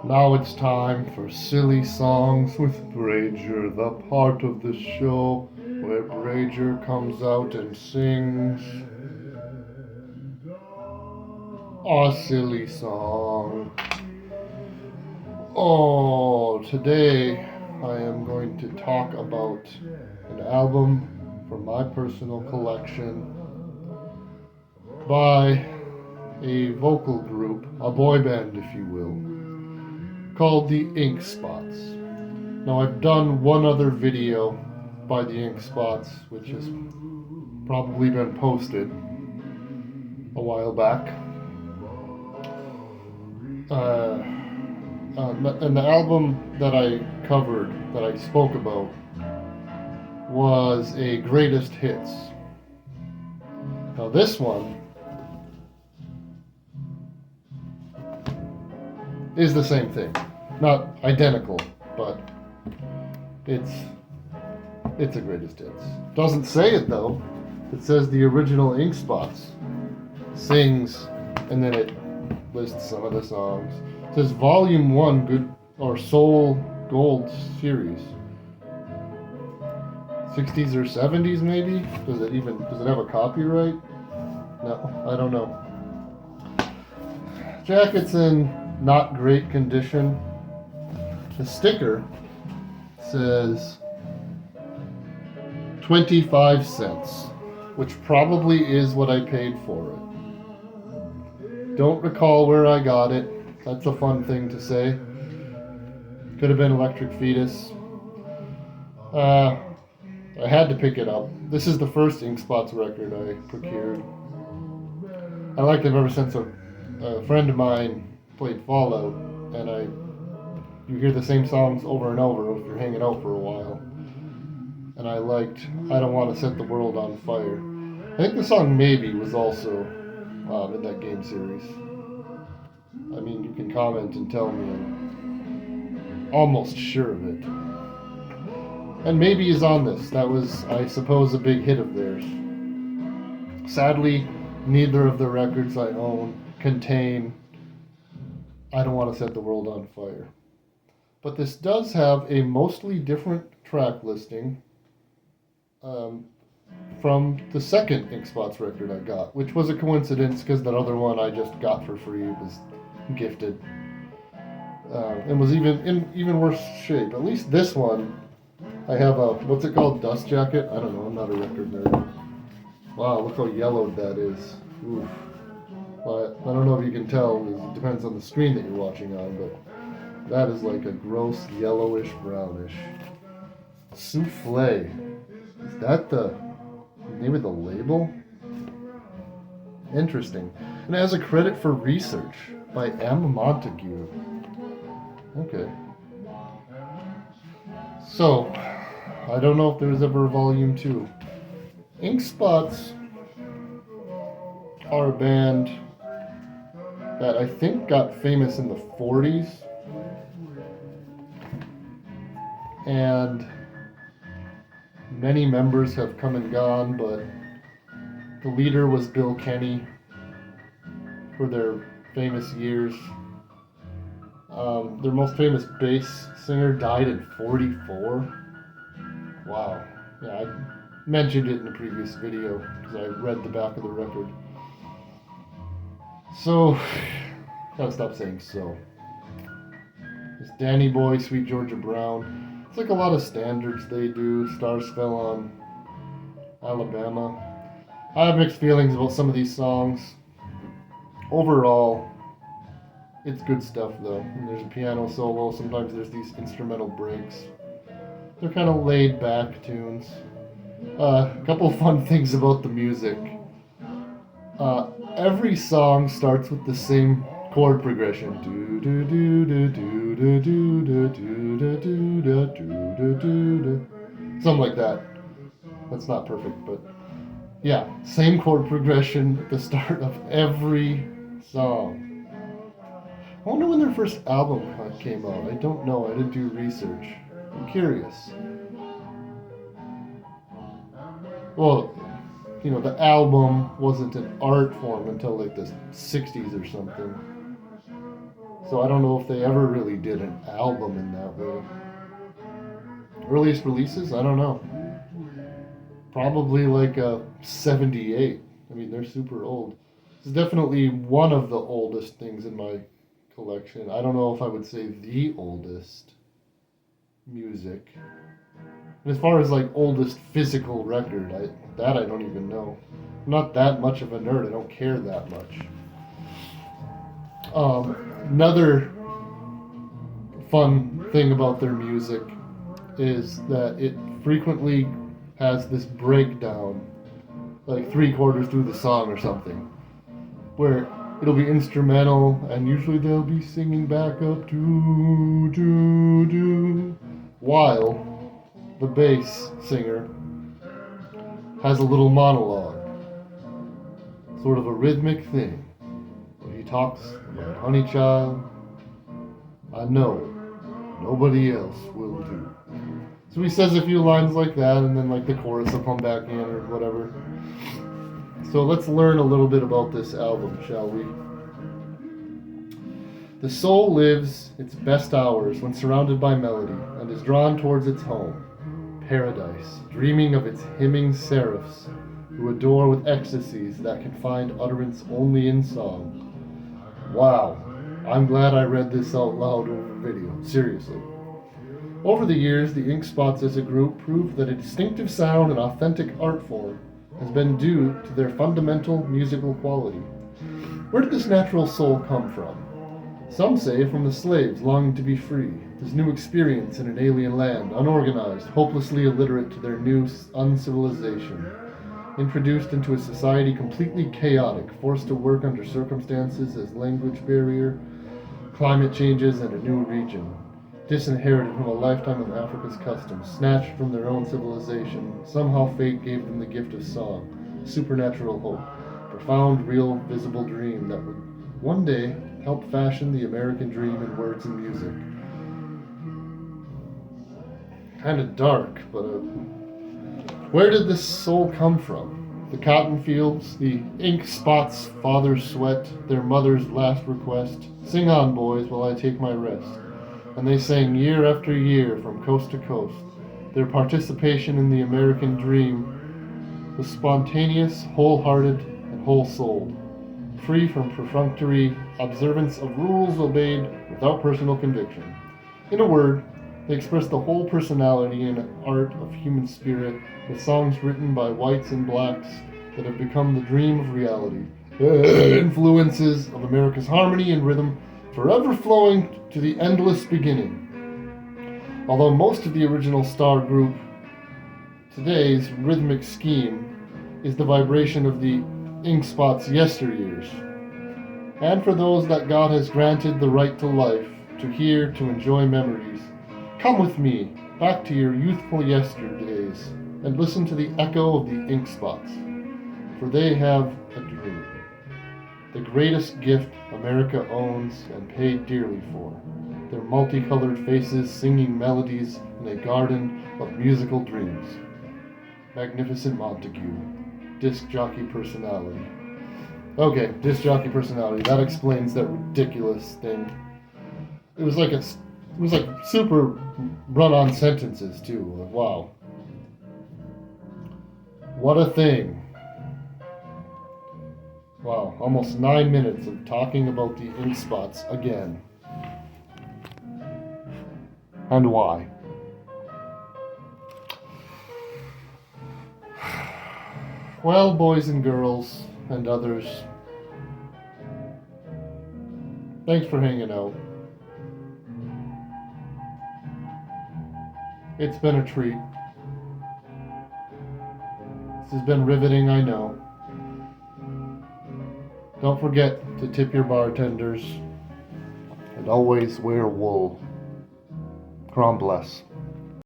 Now it's time for Silly Songs with Brager, the part of the show where Brager comes out and sings a silly song. Oh, today I am going to talk about an album from my personal collection by a vocal group, a boy band if you will, called the Ink Spots. Now I've done one other video by the Ink Spots, which has probably been posted a while back. And the album that I covered, that I spoke about, was a greatest hits. Now this one is the same thing. Not identical, but it's a greatest hits. Doesn't say it though. It says the original Ink Spots sings, and then it lists some of the songs. It says Volume 1 Good or Soul Gold Series. 60s or 70s maybe? Does it have a copyright? No, I don't know. Jacket's in not great condition. The sticker says 25 cents, which probably is what I paid for it. Don't recall where I got it. That's a fun thing to say. Could have been Electric Fetus. I had to pick it up. This is the first Ink Spots record I procured. I liked them ever since a friend of mine played Fallout, and you hear the same songs over and over if you're hanging out for a while. And I liked I Don't Want to Set the World on Fire. I think the song Maybe was also in that game series. I mean, you can comment and tell me. I'm almost sure of it. And Maybe is on this. That was, I suppose, a big hit of theirs. Sadly, neither of the records I own contain I Don't Want to Set the World on Fire. But this does have a mostly different track listing from the second Ink Spots record I got, which was a coincidence because that other one I just got for free. It was gifted. And was even worse shape. At least this one, I have a, what's it called, dust jacket? I don't know, I'm not a record nerd. Wow, look how yellowed that is. Oof. Well, I don't know if you can tell, it depends on the screen that you're watching on, but that is like a gross yellowish brownish. Souffle. Is that the name of the label? Interesting. And it has a credit for research by M. Montague. Okay. So, I don't know if there was ever a volume 2. Ink Spots are a band that I think got famous in the 40s. And many members have come and gone, but the leader was Bill Kenny for their famous years. Their most famous bass singer died in 44. Wow. Yeah, I mentioned it in the previous video because I read the back of the record. So, gotta stop saying so. It's Danny Boy, Sweet Georgia Brown. It's like a lot of standards they do. Stars Fell on Alabama. I have mixed feelings about some of these songs. Overall, it's good stuff though. And there's a piano solo. Sometimes there's these instrumental breaks. They're kind of laid back tunes. A couple fun things about the music. Every song starts with the same chord progression. Do do do do do do do do do do do do do do. Something like that. That's not perfect, but yeah, same chord progression at the start of every song. I wonder when their first album came out. I don't know. I didn't do research. I'm curious. Well, the album wasn't an art form until like the 60s or something. So I don't know if they ever really did an album in that way. Earliest releases? I don't know. Probably like a 78. I mean, they're super old. It's definitely one of the oldest things in my collection. I don't know if I would say the oldest music. And as far as like oldest physical record, I don't even know. I'm not that much of a nerd. I don't care that much. Another fun thing about their music is that it frequently has this breakdown, like 3/4 through the song or something, where it'll be instrumental and usually they'll be singing back up to while the bass singer has a little monologue, sort of a rhythmic thing, where he talks about, honey child, I know nobody else will do. So he says a few lines like that, and then like the chorus will come back in or whatever. So let's learn a little bit about this album, shall we? The soul lives its best hours when surrounded by melody and is drawn towards its home, paradise, dreaming of its hymning seraphs who adore with ecstasies that can find utterance only in song. Wow, I'm glad I read this out loud over video, seriously. Over the years, the Ink Spots as a group proved that a distinctive sound and authentic art form has been due to their fundamental musical quality. Where did this natural soul come from? Some say from the slaves longing to be free, this new experience in an alien land, unorganized, hopelessly illiterate to their new uncivilization, introduced into a society completely chaotic, forced to work under circumstances as language barrier, climate changes, and a new region. Disinherited from a lifetime of Africa's customs, snatched from their own civilization, somehow fate gave them the gift of song, supernatural hope, profound, real, visible dream that would one day help fashion the American dream in words and music. Kind of dark, but where did this soul come from? The cotton fields, the ink spots, father's sweat, their mother's last request. Sing on, boys, while I take my rest. And they sang year after year from coast to coast. Their participation in the American dream was spontaneous, wholehearted, and whole-souled, free from perfunctory observance of rules obeyed without personal conviction. In a word, they expressed the whole personality and art of human spirit with songs written by whites and blacks that have become the dream of reality. Influences of America's harmony and rhythm forever flowing to the endless beginning. Although most of the original star group, today's rhythmic scheme is the vibration of the ink spots yesteryears. And for those that God has granted the right to life, to hear, to enjoy memories, come with me back to your youthful yesterdays and listen to the echo of the ink spots, for they have a dream. The greatest gift America owns and paid dearly for. Their multicolored faces singing melodies in a garden of musical dreams. Magnificent Montague, disc jockey personality. Okay, disc jockey personality. That explains that ridiculous thing. It was like super run-on sentences too. Like, wow, what a thing. Wow, almost 9 minutes of talking about the ink spots again. And why? Well, boys and girls and others, thanks for hanging out. It's been a treat. This has been riveting, I know. Don't forget to tip your bartenders and always wear wool. Crom bless.